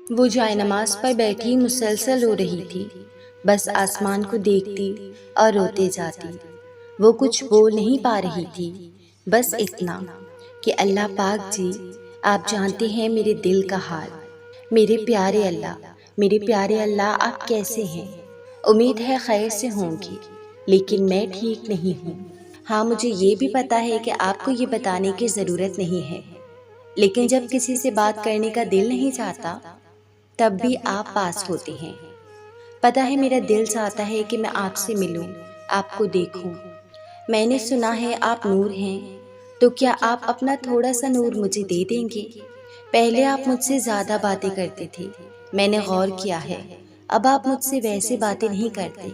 وہ جائے نماز پر بیٹھی مسلسل رو رہی تھی، بس آسمان کو دیکھتی اور روتے جاتی۔ وہ کچھ بول نہیں پا رہی تھی، بس اتنا کہ اللہ پاک جی، آپ جانتے ہیں میرے دل کا حال۔ میرے پیارے اللہ، آپ کیسے ہیں؟ امید ہے خیر سے ہوں گی، لیکن میں ٹھیک نہیں ہوں۔ ہاں، مجھے یہ بھی پتا ہے کہ آپ کو یہ بتانے کی ضرورت نہیں ہے، لیکن جب کسی سے بات کرنے کا دل نہیں چاہتا تب بھی آپ پاس ہوتے ہیں۔ پتہ ہے میرا دل چاہتا ہے کہ میں آپ سے ملوں، آپ کو دیکھوں۔ میں نے سنا ہے آپ نور ہیں، تو کیا آپ اپنا تھوڑا سا نور مجھے دے دیں گے؟ پہلے آپ مجھ سے زیادہ باتیں کرتے تھے، میں نے غور کیا ہے، اب آپ مجھ سے ویسے باتیں نہیں کرتے۔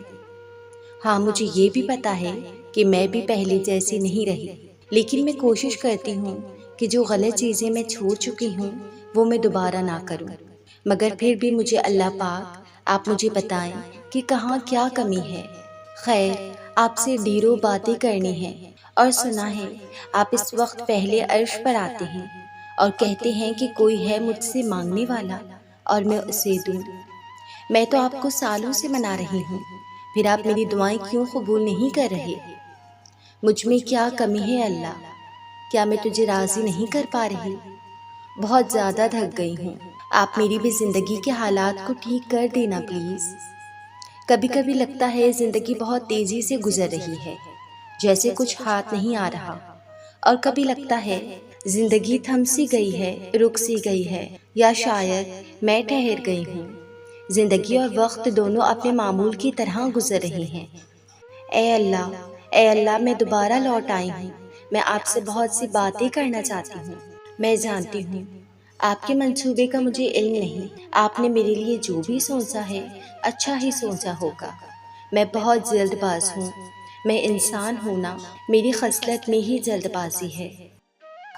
ہاں، مجھے یہ بھی پتا ہے کہ میں بھی پہلے جیسی نہیں رہی، لیکن میں کوشش کرتی ہوں کہ جو غلط چیزیں میں چھوڑ چکی ہوں وہ میں دوبارہ نہ کروں، مگر پھر بھی مجھے اللہ پاک آپ مجھے بتائیں کہ کہاں کیا کمی ہے۔ خیر، آپ سے ڈھیروں باتیں کرنی ہیں، اور سنا ہے آپ اس وقت پہلے عرش پر آتے ہیں اور کہتے ہیں کہ کوئی ہے مجھ سے مانگنے والا اور میں اسے دوں۔ میں تو آپ کو سالوں سے منا رہی ہوں، پھر آپ میری دعائیں کیوں قبول نہیں کر رہے؟ مجھ میں کیا کمی ہے اللہ؟ کیا میں تجھے راضی نہیں کر پا رہی؟ بہت زیادہ تھک گئی ہوں، آپ میری بھی زندگی کے حالات کو ٹھیک کر دینا پلیز۔ کبھی کبھی لگتا ہے زندگی بہت تیزی سے گزر رہی ہے، جیسے کچھ ہاتھ نہیں آ رہا، اور کبھی لگتا ہے زندگی تھم سی گئی ہے، رک سی گئی ہے، یا شاید میں ٹھہر گئی ہوں۔ زندگی اور وقت دونوں اپنے معمول کی طرح گزر رہے ہیں۔ اے اللہ، میں دوبارہ لوٹ آئی ہوں۔ میں آپ سے بہت سی باتیں کرنا چاہتی ہوں۔ میں جانتی ہوں آپ کے منصوبے کا مجھے علم نہیں، آپ نے میرے لیے جو بھی سوچا ہے اچھا ہی سوچا ہوگا۔ میں بہت جلد باز ہوں، میں انسان ہوں نا، میری خصلت میں ہی جلد بازی ہے۔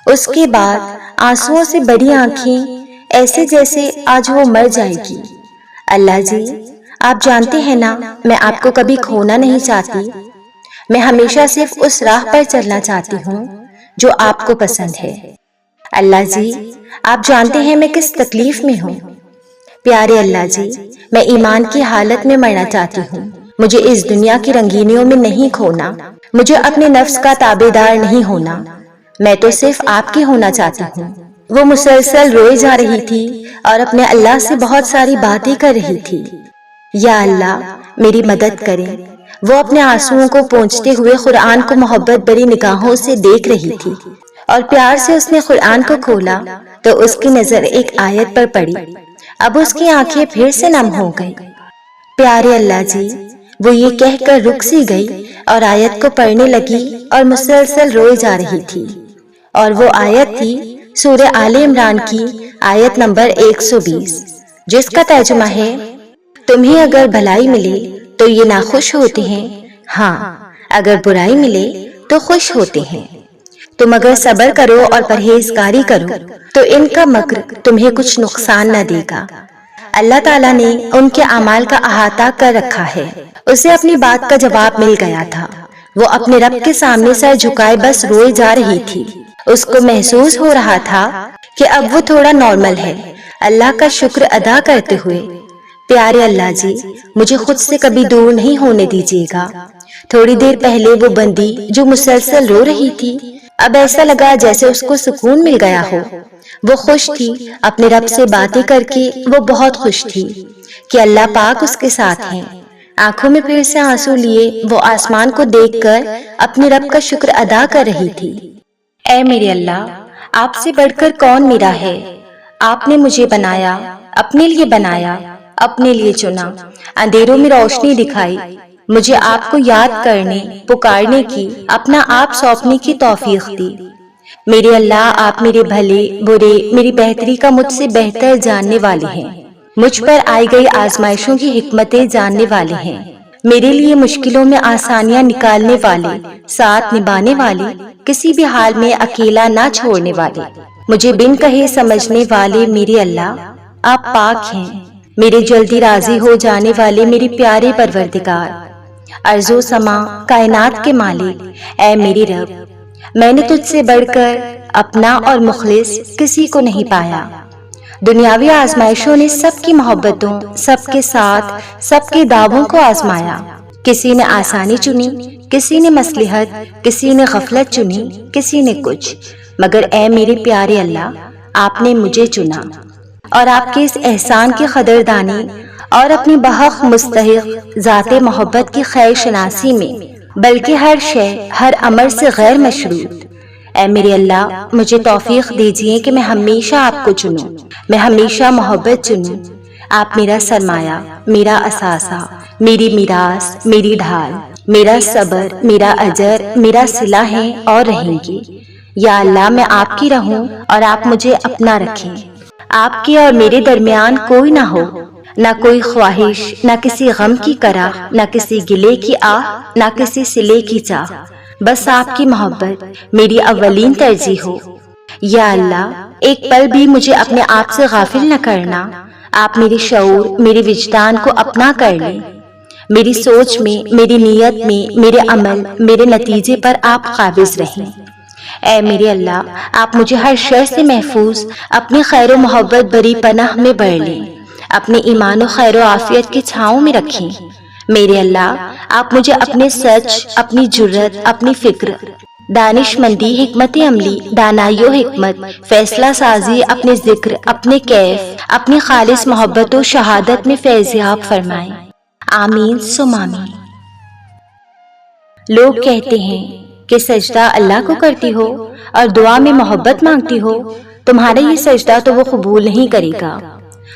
اس کے بعد آنسوؤں سے بڑی آنکھیں، ایسے جیسے آج وہ مر جائے گی۔ اللہ جی، آپ جانتے ہیں نا میں آپ کو کبھی کھونا نہیں چاہتی، میں ہمیشہ صرف اس راہ پر چلنا چاہتی ہوں جو آپ کو پسند ہے۔ اللہ جی، آپ جانتے ہیں میں کس تکلیف میں ہوں۔ پیارے اللہ جی، میں ایمان کی حالت میں مرنا چاہتی ہوں، مجھے اس دنیا کی رنگینیوں میں نہیں کھونا، مجھے اپنے نفس کا تابع دار نہیں ہونا، میں تو صرف آپ کی ہونا چاہتی ہوں۔ وہ مسلسل روئے جا رہی تھی اور اپنے اللہ سے بہت ساری باتیں کر رہی تھی۔ یا اللہ، میری مدد کریں۔ وہ اپنے آنسوؤں کو پونچھتے ہوئے قرآن کو محبت بھری نگاہوں سے دیکھ رہی تھی، اور پیار سے اس نے قرآن کو کھولا تو اس کی نظر ایک آیت پر پڑی۔ اب اس کی آنکھیں پھر سے نم ہو گئی۔ پیارے اللہ جی، وہ یہ کہہ کر رک سی گئی اور آیت کو پڑھنے لگی اور مسلسل روئے جا رہی تھی، اور وہ آیت تھی سورہ آل عمران کی آیت نمبر 120، جس کا ترجمہ ہے، تمہیں اگر بھلائی ملے تو یہ ناخوش ہوتے ہیں، ہاں اگر برائی ملے تو خوش ہوتے ہیں۔ تم اگر صبر کرو اور پرہیزگاری کرو تو ان کا مکر تمہیں کچھ نقصان نہ دے گا۔ اللہ تعالیٰ نے ان کے اعمال کا احاطہ کر رکھا ہے۔ اسے اپنی بات کا جواب مل گیا تھا، وہ اپنے رب کے سامنے سر جھکائے بس روئے جا رہی تھی۔ اس کو محسوس ہو رہا تھا کہ اب وہ تھوڑا نارمل ہے۔ اللہ کا شکر ادا کرتے ہوئے، پیارے اللہ جی، مجھے خود سے کبھی دور نہیں ہونے دیجیے گا۔ تھوڑی دیر پہلے وہ بندی جو مسلسل رو رہی تھی، اب ایسا لگا جیسے اس کو سکون مل گیا ہو۔ وہ خوش تھی، اپنے رب سے باتیں کر کے وہ بہت خوش تھی کہ اللہ پاک اس کے ساتھ ہیں۔ آنکھوں میں پھر سے آنسو لیے وہ آسمان کو دیکھ کر اپنے رب کا شکر ادا کر رہی تھی۔ اے میرے اللہ، آپ سے بڑھ کر کون میرا ہے؟ آپ نے مجھے بنایا، اپنے لیے بنایا، اپنے لیے چنا، اندھیروں میں روشنی دکھائی، مجھے آپ کو یاد کرنے، پکارنے کی، اپنا آپ سونپنے کی توفیق دی۔ میرے اللہ، آپ میرے بھلے برے، میری بہتری کا مجھ سے بہتر جاننے والے ہیں، مجھ پر آئی گئی آزمائشوں کی حکمتیں جاننے والے ہیں، میرے لیے مشکلوں میں آسانیاں نکالنے والے، ساتھ نبھانے والے، کسی بھی حال میں اکیلا نہ چھوڑنے والے، مجھے بن کہے سمجھنے والے میرے اللہ، آپ پاک ہیں، میرے جلدی راضی ہو جانے والے میرے پیارے پروردگار، ارض و سما کائنات کے مالک، اے میرے رب، میں نے تجھ سے بڑھ کر اپنا اور مخلص کسی کو نہیں پایا۔ دنیاوی آزمائشوں نے سب کی محبتوں، سب کے ساتھ، سب کے دعووں کو آزمایا۔ کسی نے آسانی چنی، کسی نے مصلحت، کسی نے غفلت چنی، کسی نے کچھ، مگر اے میرے پیارے اللہ، آپ نے مجھے چنا، اور آپ کے اس احسان کی قدردانی اور اپنی بحق مستحق ذات محبت کی خیر شناسی میں، بلکہ ہر شے، ہر امر سے غیر مشروط، اے میرے اللہ مجھے توفیق دیجیے کہ میں ہمیشہ آپ کو چنوں، میں ہمیشہ محبت چنوں۔ آپ میرا سرمایہ، میرا اثاثہ، میری میراث، میری ڈھال، میرا صبر، میرا اجر، میرا صلہ ہیں اور رہیں گی۔ یا اللہ میں آپ کی رہوں اور آپ مجھے اپنا رکھیں۔ آپ کے اور میرے درمیان کوئی نہ ہو، نہ کوئی خواہش، نہ کسی غم کی کرا، نہ کسی گلے کی آہ، نہ کسی صلے کی چاہ، بس آپ کی محبت میری اولین ترجیح ہو۔ یا اللہ ایک پل بھی مجھے اپنے آپ سے غافل نہ کرنا، آپ میرے شعور، میرے وجدان کو اپنا کر لیں، میری سوچ میں، میری نیت میں، میرے عمل، میرے نتیجے پر آپ قابض رہیں۔ اے میرے اللہ آپ مجھے ہر شر سے محفوظ اپنی خیر و محبت بری پناہ میں بھر لیں، اپنے ایمان و خیر و عافیت کی چھاؤں میں رکھیں۔ میرے اللہ آپ مجھے اپنے سچ، اپنی جرت، اپنی فکر، دانش مندی، حکمت عملی، دانائی و حکمت، فیصلہ سازی، اپنے ذکر، اپنے کیف، اپنی خالص محبت و شہادت میں فیضیاب فرمائیں۔ آمین ثم آمین۔ لوگ کہتے ہیں کہ سجدہ اللہ کو کرتی ہو اور دعا میں محبت مانگتی ہو، تمہارا یہ سجدہ تو وہ قبول نہیں کرے گا۔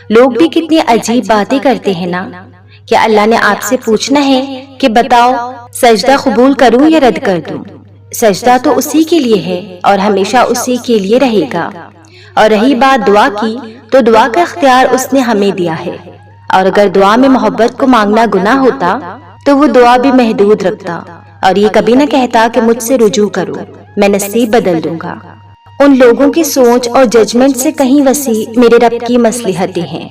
لوگ بھی کتنی عجیب باتیں کرتے ہیں نا۔ کیا اللہ نے آپ سے پوچھنا ہے کہ بتاؤ سجدہ قبول کروں یا رد کر دوں؟ سجدہ تو اسی کے لیے ہے اور ہمیشہ اسی کے لیے رہے گا۔ اور رہی بات دعا کی، تو دعا کا اختیار اس نے ہمیں دیا ہے، اور اگر دعا میں محبت کو مانگنا گناہ ہوتا تو وہ دعا بھی محدود رکھتا، اور یہ کبھی نہ کہتا کہ مجھ سے رجوع کرو، میں نصیب بدل دوں گا۔ ان لوگوں کی سوچ اور ججمنٹ سے کہیں وسیع میرے رب کی مصلحتیں ہیں۔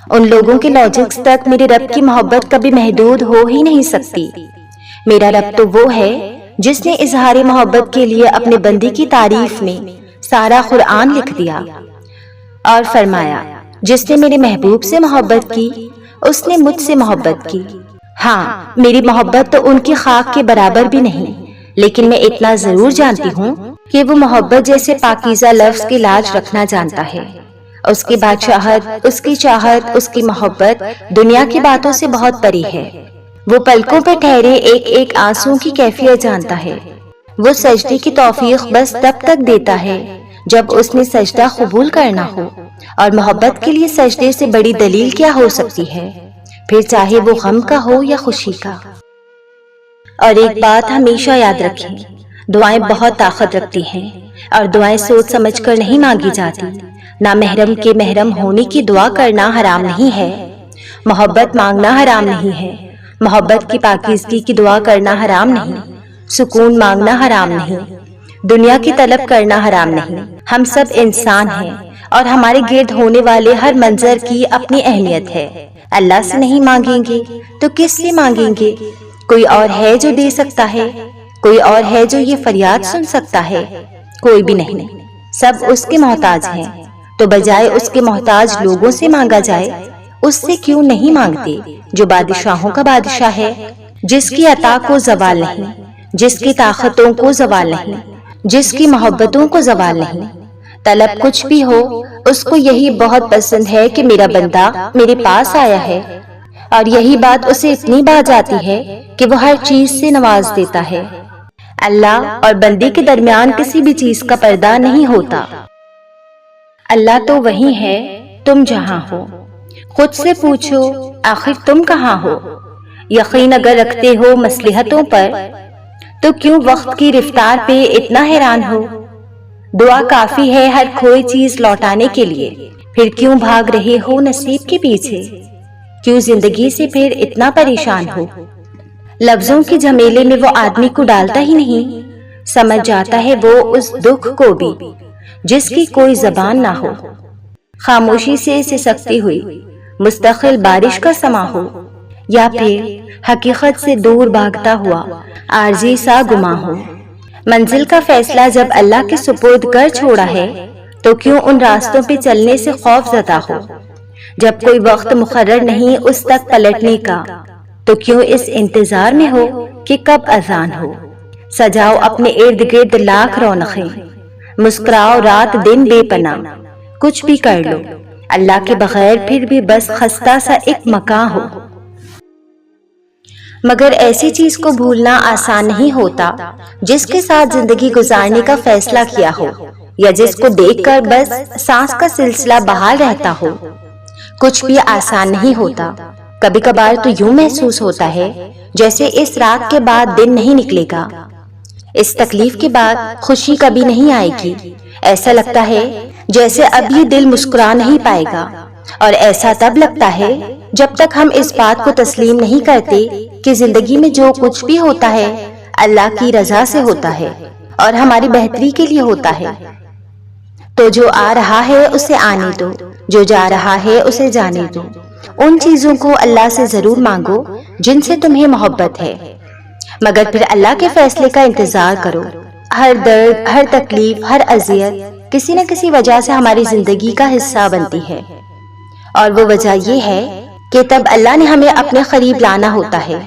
ان لوگوں کے لاجکس تک میرے رب کی محبت کبھی محدود ہو ہی نہیں سکتی۔ میرا رب تو وہ ہے جس نے اظہار محبت کے لیے اپنے بندے کی تعریف میں سارا قرآن لکھ دیا، اور فرمایا جس نے میرے محبوب سے محبت کی اس نے مجھ سے محبت کی۔ ہاں میری محبت تو ان کی خاک کے برابر بھی نہیں، لیکن میں اتنا ضرور جانتی ہوں کہ وہ محبت جیسے پاکیزہ لفظ کی لاج رکھنا جانتا ہے۔ اس کی بادشاہت، اس کی چاہت، اس کی محبت دنیا کی باتوں سے بہت پری ہے۔ وہ پلکوں پہ ٹھہرے ایک ایک آنسو کی کیفیت جانتا ہے۔ وہ سجدے کی توفیق بس تب تک دیتا ہے جب اس نے سجدہ قبول کرنا ہو، اور محبت کے لیے سجدے سے بڑی دلیل کیا ہو سکتی ہے، پھر چاہے وہ غم کا ہو یا خوشی کا۔ اور ایک بات ہمیشہ یاد رکھیں، دعائیں بہت طاقت رکھتی ہیں، اور دعائیں سوچ سمجھ کر نہیں مانگی جاتی۔ نہ محرم کے محرم ہونے کی دعا کرنا حرام نہیں ہے، محبت مانگنا حرام نہیں ہے، محبت کی پاکیزگی کی دعا کرنا حرام نہیں، سکون مانگنا حرام نہیں، دنیا کی طلب کرنا حرام نہیں۔ ہم سب انسان ہیں اور ہمارے گرد ہونے والے ہر منظر کی اپنی اہمیت ہے۔ اللہ سے نہیں مانگیں گے تو کس سے مانگیں گے؟ کوئی اور ہے جو دے سکتا ہے؟ کوئی اور ہے جو یہ فریاد سن سکتا ہے؟ کوئی بھی نہیں، سب اس کے محتاج ہیں۔ تو بجائے اس کے محتاج لوگوں سے مانگا جائے، اس سے کیوں نہیں مانگتے جو بادشاہوں کا بادشاہ ہے، جس کی عطا کو زوال نہیں، جس کی طاقتوں کو زوال نہیں، جس کی محبتوں کو زوال نہیں۔ طلب کچھ بھی ہو، اس کو یہی بہت پسند ہے کہ میرا بندہ میرے پاس آیا ہے، اور یہی بات اسے اتنی بھا جاتی ہے کہ وہ ہر چیز سے نواز دیتا ہے۔ اللہ اور بندے کے درمیان کسی بھی چیز کا پردہ نہیں ہوتا۔ اللہ تو وہی ہے، تم جہاں ہو۔ خود سے پوچھو آخر تم کہاں ہو؟ یقین اگر رکھتے ہو مصلحتوں پر تو کیوں وقت کی رفتار پہ اتنا حیران ہو؟ دعا کافی ہے ہر کھوئی چیز لوٹانے کے لیے، پھر کیوں بھاگ رہے ہو نصیب کے پیچھے؟ کیوں زندگی سے پھر اتنا پریشان ہو؟ لفظوں کی جھمیلے میں وہ آدمی کو ڈالتا ہی نہیں، سمجھ جاتا ہے وہ اس دکھ کو بھی جس کی کوئی زبان نہ ہو۔ خاموشی سے سسکتی ہوئی مستقل بارش کا سما ہو، یا پھر حقیقت سے دور بھاگتا ہوا عارضی سا گما ہو۔ منزل کا فیصلہ جب اللہ کے سپرد کر چھوڑا ہے تو کیوں ان راستوں پہ چلنے سے خوف زدہ ہو؟ جب کوئی وقت مقرر نہیں اس تک پلٹنے کا، تو کیوں اس انتظار میں ہو کہ کب اذان ہو؟ سجاؤ اپنے ارد گرد لاکھ رونقیں، مسکراؤ رات دن بے پناہ، کچھ بھی کر لو اللہ کے بغیر پھر بھی بس خستہ سا ایک مکاں ہو۔ مگر ایسی چیز کو بھولنا آسان نہیں ہوتا جس کے ساتھ زندگی گزارنے کا فیصلہ کیا ہو، یا جس کو دیکھ کر بس سانس کا سلسلہ بحال رہتا ہو۔ کچھ بھی آسان نہیں ہوتا۔ کبھی کبھار تو یوں محسوس ہوتا ہے جیسے اس رات کے بعد دن نہیں نکلے گا، اس تکلیف کے بعد خوشی کبھی نہیں آئے گی۔ ایسا لگتا ہے جیسے اب یہ دل مسکرا نہیں پائے گا، اور ایسا تب لگتا ہے جب تک ہم اس بات کو تسلیم نہیں کرتے کہ زندگی میں جو کچھ بھی ہوتا ہے اللہ کی رضا سے ہوتا ہے اور ہماری بہتری کے لیے ہوتا ہے۔ تو جو آ رہا ہے اسے آنے دو، جو جا رہا ہے اسے جانے دو۔ ان چیزوں کو اللہ سے ضرور مانگو جن سے تمہیں محبت ہے، مگر پھر اللہ کے فیصلے کا انتظار کرو۔ ہر درد، ہر تکلیف، ہر اذیت کسی نہ کسی وجہ سے ہماری زندگی کا حصہ بنتی ہے، اور وہ وجہ یہ ہے کہ تب اللہ نے ہمیں اپنے قریب لانا ہوتا ہے۔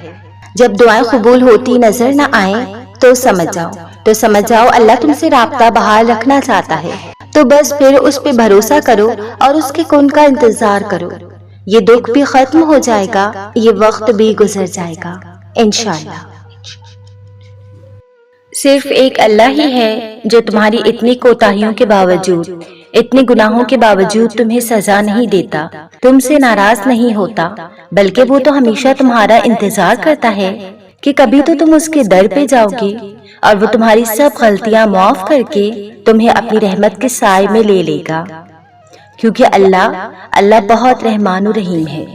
جب دعائیں قبول ہوتی نظر نہ آئیں تو سمجھ جاؤ اللہ تم سے رابطہ بحال رکھنا چاہتا ہے۔ تو بس پھر اس پہ بھروسہ کرو اور اس کے کن کا انتظار کرو۔ یہ دکھ بھی ختم ہو جائے گا، یہ وقت بھی گزر جائے گا انشاءاللہ۔ صرف ایک اللہ ہی ہے جو تمہاری اتنی کوتاہیوں کے باوجود، اتنے گناہوں کے باوجود تمہیں سزا نہیں دیتا، تم سے ناراض نہیں ہوتا، بلکہ وہ تو ہمیشہ تمہارا انتظار کرتا ہے کہ کبھی تو تم اس کے در پہ جاؤ گے، اور وہ تمہاری سب غلطیاں معاف کر کے تمہیں اپنی رحمت کے سائے میں لے لے گا، کیونکہ اللہ بہت رحمان و رحیم ہے۔